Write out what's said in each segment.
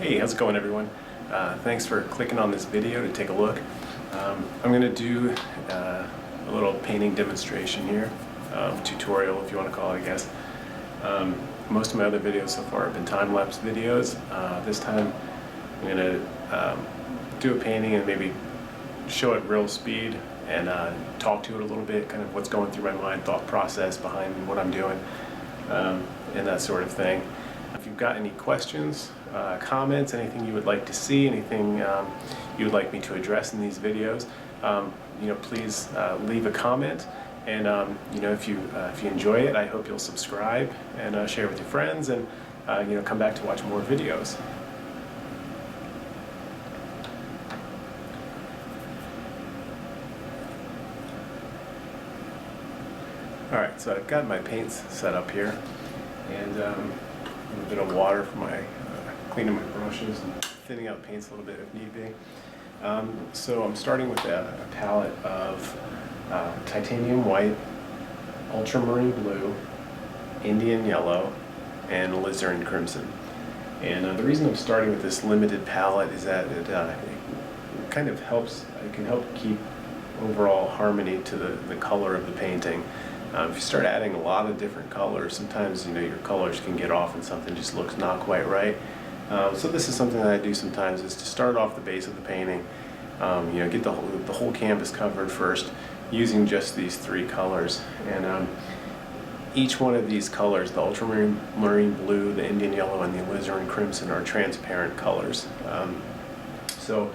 Hey, how's it going, everyone? Thanks for clicking on this video to take a look. I'm going to do a little painting demonstration here, tutorial if you want to call it, I guess. Most of my other videos so far have been time-lapse videos. This time I'm going to do a painting and maybe show it real speed and talk to it a little bit, kind of what's going through my mind, thought process behind what I'm doing, and that sort of thing. If you've got any questions, comments, anything you would like to see, anything you would like me to address in these videos, please leave a comment. And if you enjoy it, I hope you'll subscribe and share with your friends, and come back to watch more videos. Alright, so I've got my paints set up here, and a bit of water for my cleaning my brushes and thinning out paints a little bit if need be. So I'm starting with a palette of titanium white, ultramarine blue, Indian yellow, and alizarin crimson. And the reason I'm starting with this limited palette is that it kind of helps, it can help keep overall harmony to the color of the painting. If you start adding a lot of different colors, sometimes your colors can get off and something just looks not quite right. So this is something that I do sometimes, is to start off the base of the painting, get the whole canvas covered first using just these three colors. And each one of these colors, the ultramarine blue, the Indian yellow, and the alizarin crimson, are transparent colors. So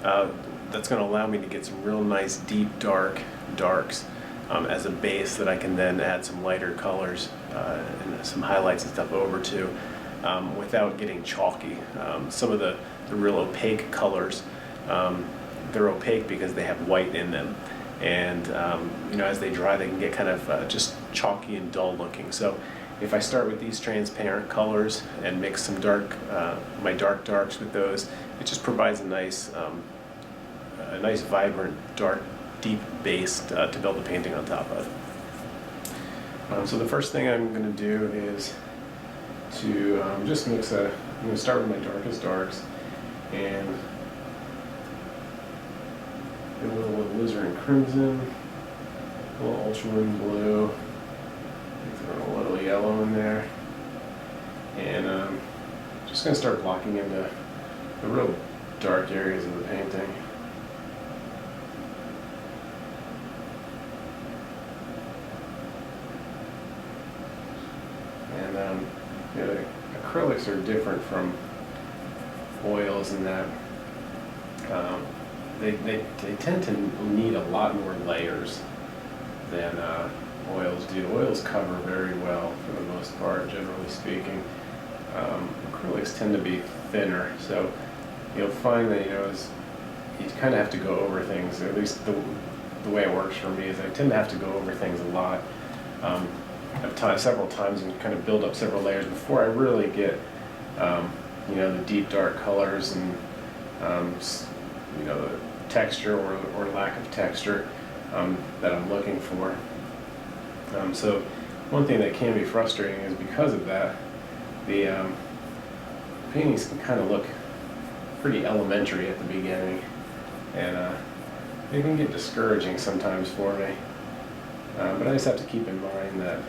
that's going to allow me to get some real nice deep darks as a base that I can then add some lighter colors and some highlights and stuff over to, without getting chalky. Some of the real opaque colors, they're opaque because they have white in them, and as they dry they can get kind of just chalky and dull looking. So if I start with these transparent colors and mix some my darks with those, it just provides a nice vibrant, dark, deep base to build the painting on top of. So the first thing I'm going to do is to just mix I'm going to start with my darkest darks and get a little alizarin crimson, a little ultramarine blue, throw a little yellow in there, and just going to start blocking into the real dark areas of the painting. And acrylics are different from oils in that they tend to need a lot more layers than oils do. Oils cover very well for the most part, generally speaking. Acrylics tend to be thinner, so you'll find that you kind of have to go over things. At least the way it works for me is I tend to have to go over things a lot. Several times, and kind of build up several layers before I really get the deep dark colors and the texture or lack of texture that I'm looking for. So one thing that can be frustrating is because of that, the paintings can kind of look pretty elementary at the beginning, and they can get discouraging sometimes for me. But I just have to keep in mind that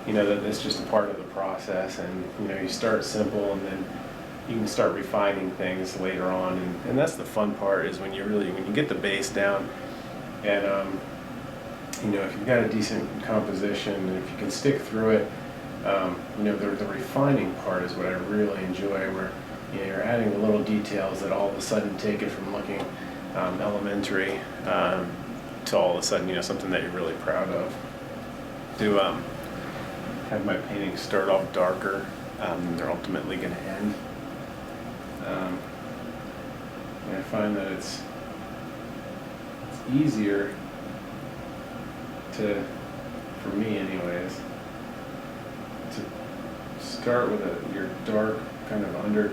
that it's just a part of the process, and you start simple and then you can start refining things later on, and that's the fun part, is when you get the base down, and if you've got a decent composition and if you can stick through it, the refining part is what I really enjoy, where you're adding the little details that all of a sudden take it from looking elementary to all of a sudden something that you're really proud of. To have my paintings start off darker than they're ultimately going to end. And I find that it's easier for me anyways, to start with your dark kind of under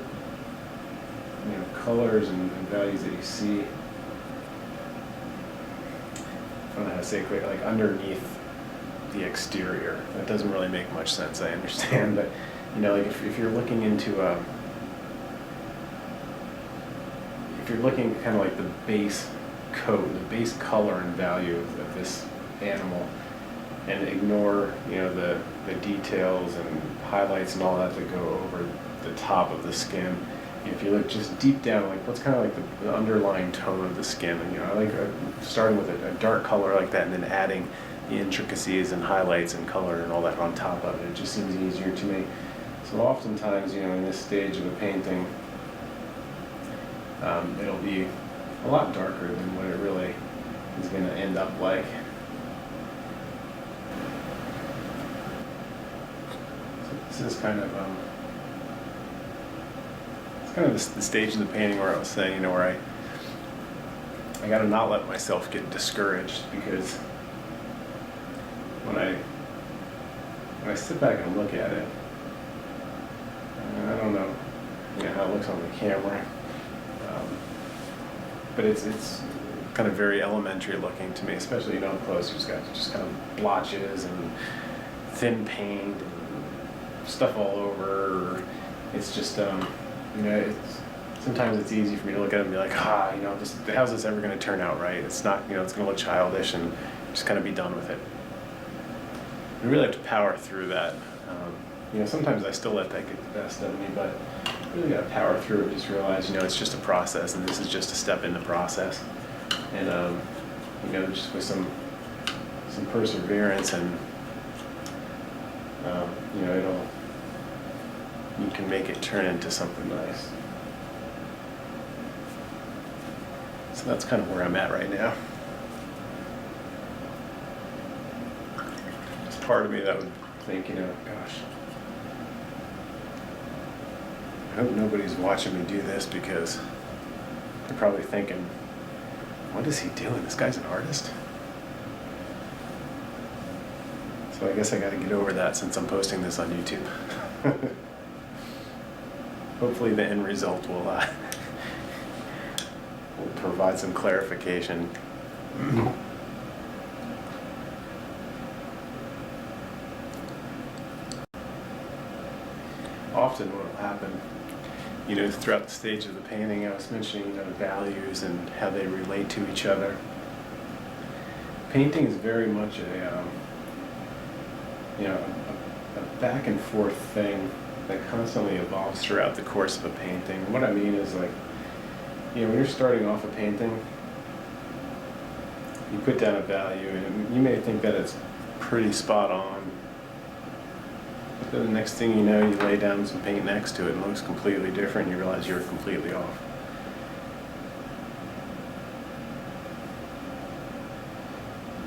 colors and values that you see. I don't know how to say it quickly, like underneath the exterior. That doesn't really make much sense, I understand, but like if you're looking into if you're looking kind of like the base coat, the base color and value of this animal, and ignore, you know, the details and highlights and all that go over the top of the skin. If you look just deep down, like what's kind of like the underlying tone of the skin, and, you know, I like starting with a dark color like that, and then adding the intricacies and highlights and color and all that on top of it. It just seems easier to me. So oftentimes, you know, in this stage of a painting, it'll be a lot darker than what it really is going to end up like. So this is kind of it's kind of the stage of the painting where I was saying, you know, where I got to not let myself get discouraged, because when I sit back and look at it, I don't know, you know, how it looks on the camera, but it's kind of very elementary looking to me, especially, you know, up close. You just got just kind of blotches and thin paint and stuff all over. It's just, you know, sometimes it's easy for me to look at it and be like, you know, how's this ever going to turn out right? It's not, you know, it's going to look childish, and just kind of be done with it. You really have to power through that. You know, sometimes I still let that get the best of me, but you really got to power through it. Just realize, you know, it's just a process, and this is just a step in the process. And you know, just with some perseverance, and you know, you can make it turn into something nice. So that's kind of where I'm at right now. There's part of me that would think, you know, gosh, I hope nobody's watching me do this, because they're probably thinking, what is he doing? This guy's an artist? So I guess I gotta get over that since I'm posting this on YouTube. Hopefully the end result will provide some clarification. Often what will happen, you know, throughout the stage of the painting, I was mentioning, you know, values and how they relate to each other. Painting is very much a you know, a back and forth thing that constantly evolves throughout the course of a painting. What I mean is, like, you know, when you're starting off a painting, you put down a value, and you may think that it's pretty spot on, but then the next thing you know, you lay down some paint next to it and it looks completely different, and you realize you're completely off.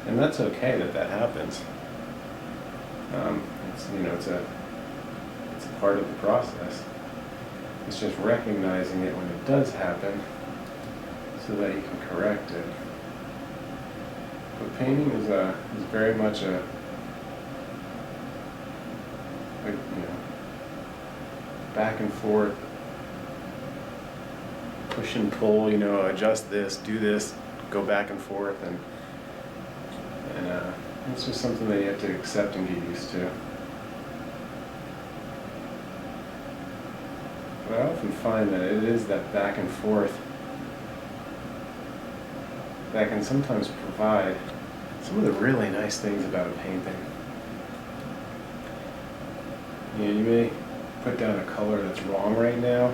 And that's okay that happens. It's, you know, it's a part of the process. It's just recognizing it when it does happen, so that you can correct it. But painting is very much a you know, back and forth, push and pull. You know, adjust this, do this, go back and forth, and it's just something that you have to accept and get used to. But I often find that it is that back and forth that can sometimes provide some of the really nice things about a painting. You know, you may put down a color that's wrong right now,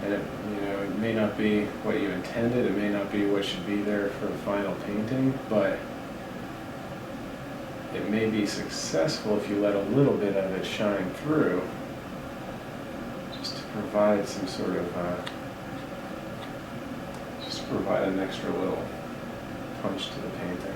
and it, you know, it may not be what you intended, it may not be what should be there for the final painting, but it may be successful if you let a little bit of it shine through, just to provide some sort of, just to provide an extra little punch to the painting.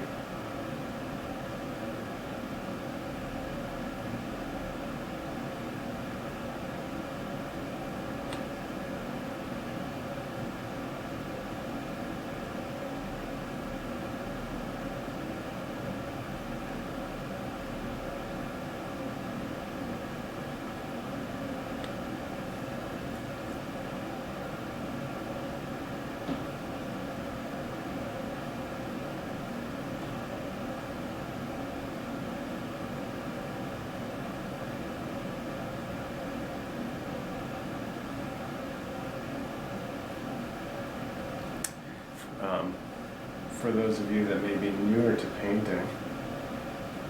for those of you that may be newer to painting,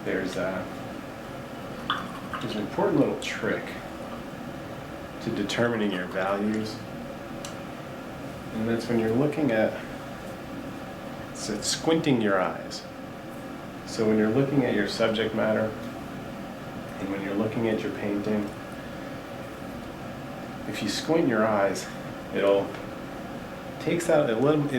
there's an important little trick to determining your values, and that's when you're looking at, it's squinting your eyes. So when you're looking at your subject matter, and when you're looking at your painting, if you squint your eyes, it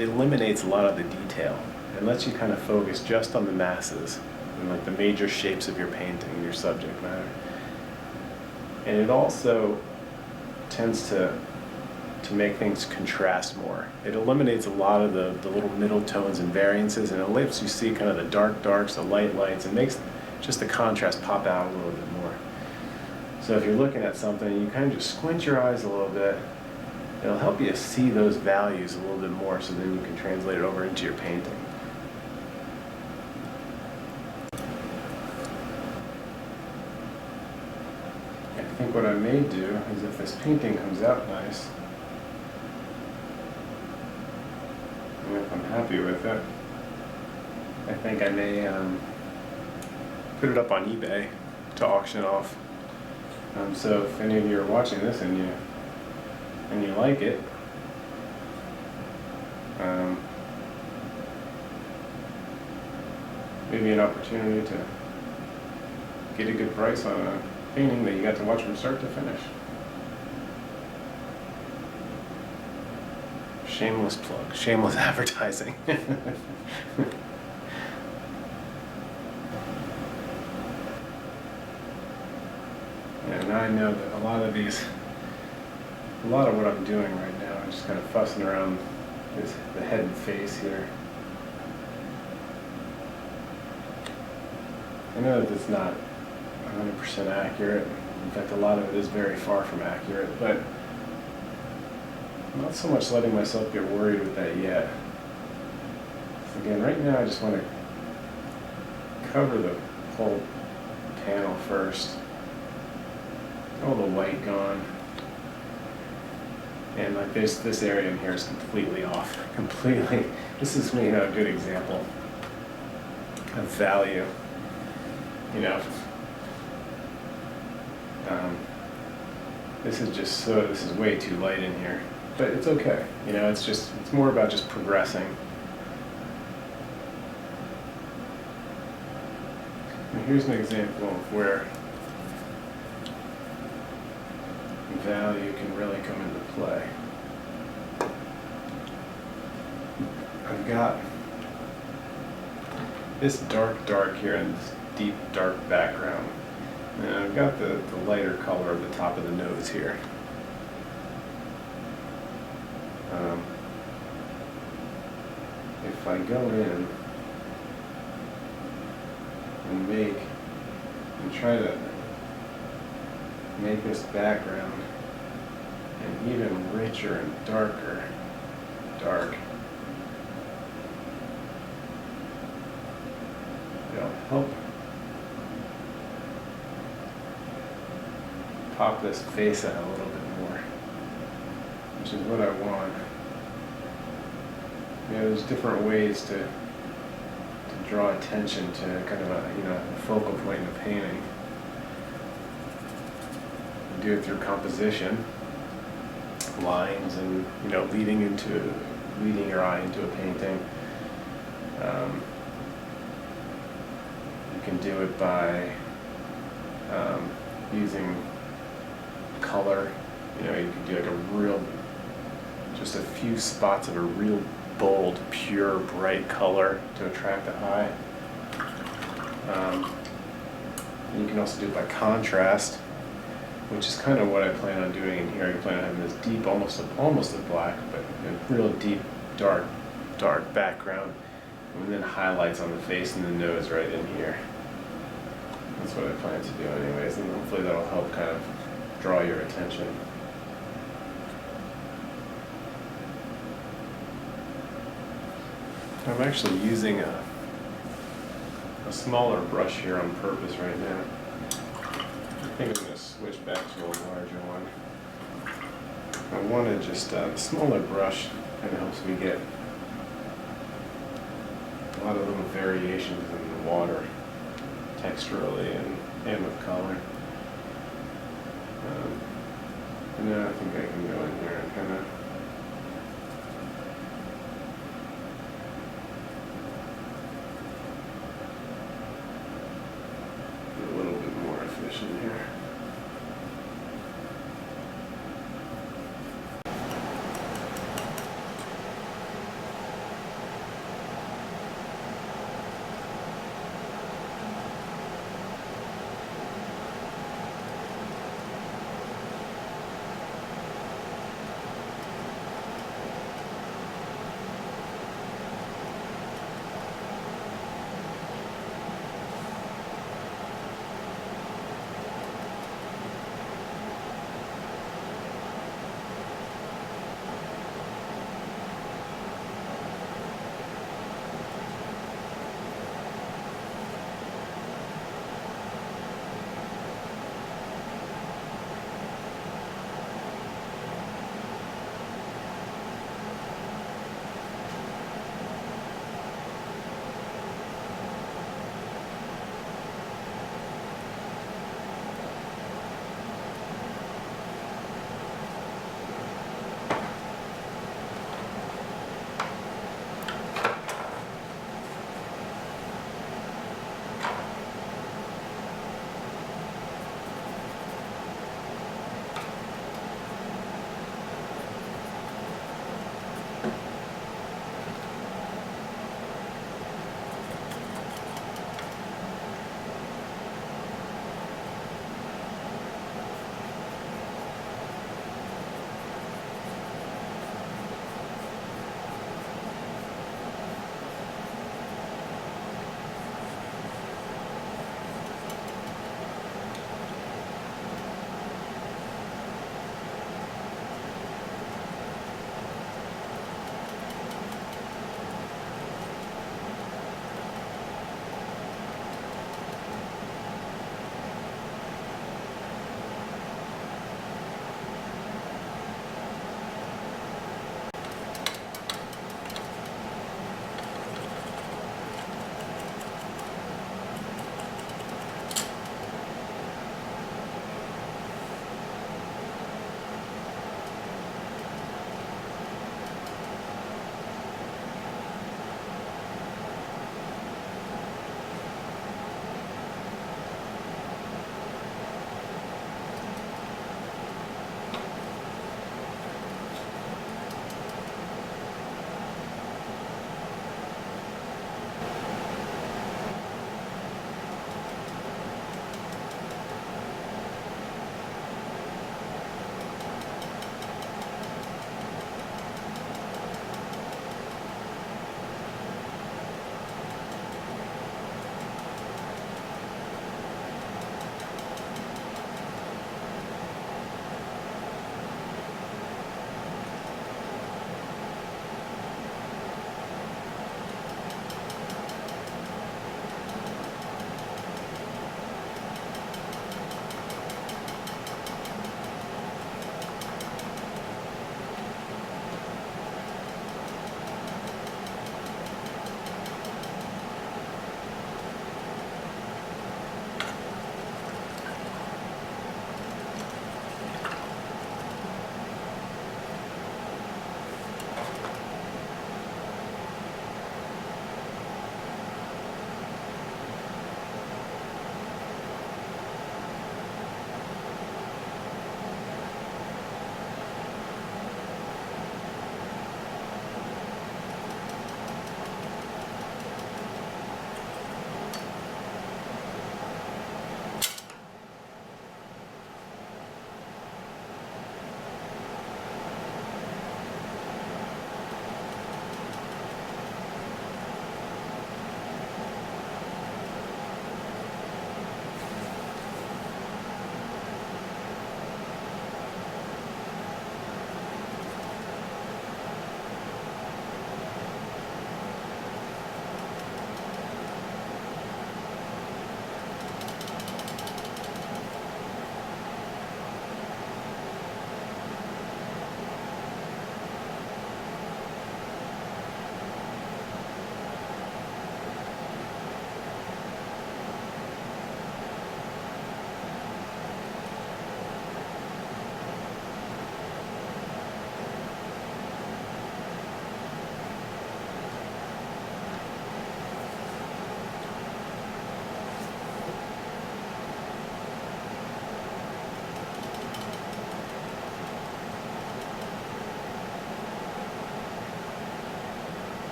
eliminates a lot of the detail and lets you kind of focus just on the masses and like the major shapes of your painting, your subject matter. And it also tends to make things contrast more. It eliminates a lot of the little middle tones and variances, and it lets you see kind of the dark darks, the light lights, and makes just the contrast pop out a little bit more. So if you're looking at something and you kind of just squint your eyes a little bit, it'll help you see those values a little bit more, so then you can translate it over into your painting. I think what I may do is, if this painting comes out nice, and if I'm happy with it, I think I may put it up on eBay to auction off. So if any of you are watching this and you like it, maybe an opportunity to get a good price on a painting that you got to watch from start to finish. Shameless plug, shameless advertising. And I know that a lot of what I'm doing right now, I'm just kind of fussing around the head and face here. I know that it's not 100% accurate. In fact, a lot of it is very far from accurate, but I'm not so much letting myself get worried with that yet. Again, right now I just want to cover the whole panel first. All the white gone. And like this area in here is completely off. Completely. This is a good example of value. This is way too light in here. But it's okay. It's more about just progressing. And here's an example of where value can really come into play. I've got this dark here and this deep dark background. And I've got the lighter color at the top of the nose here. If I go in and try to make this background an even richer and darker dark, it'll help pop this face out a little bit more, which is what I want. There's different ways to draw attention to kind of a focal point in a painting. You do it through composition, lines, and leading your eye into a painting. You can do it by using color. You can do just a few spots of a real bold, pure, bright color to attract the eye. And you can also do it by contrast, which is kind of what I plan on doing in here. I plan on having this deep, almost a black, but a real deep, dark background, and then highlights on the face and the nose right in here. That's what I plan to do anyways, and hopefully that'll help kind of draw your attention. I'm actually using a smaller brush here on purpose right now. I think I'm going to switch back to a larger one. I want to just, the smaller brush kind of helps me get a lot of little variations in the water, texturally and with color. And now I think I can go in here and kind of be a little bit more efficient here.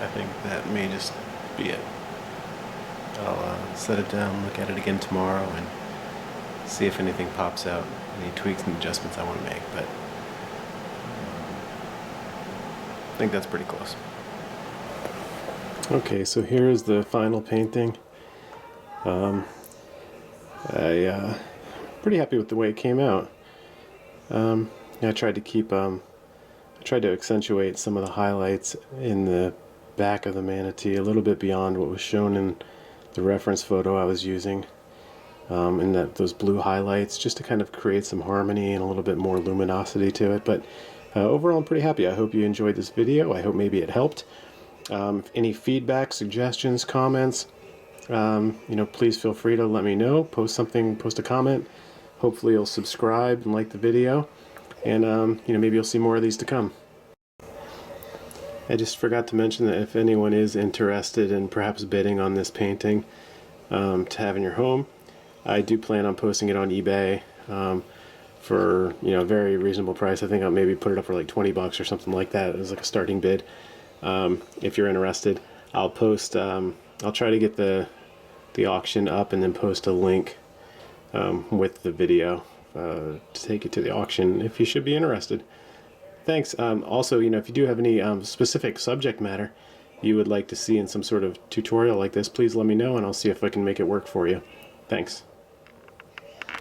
I think that may just be it. I'll set it down, look at it again tomorrow, and see if anything pops out, any tweaks and adjustments I want to make, but I think that's pretty close. Okay, so here is the final painting. Pretty happy with the way it came out. I tried to keep, I tried to accentuate some of the highlights in the back of the manatee a little bit beyond what was shown in the reference photo I was using, and those blue highlights, just to kind of create some harmony and a little bit more luminosity to it. But overall, I'm pretty happy. I hope you enjoyed this video. I hope maybe it helped. Any feedback, suggestions, comments, please feel free to let me know. Post a comment. Hopefully you'll subscribe and like the video, and maybe you'll see more of these to come. I just forgot to mention that if anyone is interested in perhaps bidding on this painting to have in your home, I do plan on posting it on eBay for a very reasonable price. I think I'll maybe put it up for like $20 or something like that as like a starting bid. If you're interested, I'll post. I'll try to get the auction up and then post a link with the video to take you to the auction if you should be interested. Thanks. Also, if you do have any specific subject matter you would like to see in some sort of tutorial like this, please let me know and I'll see if I can make it work for you. Thanks.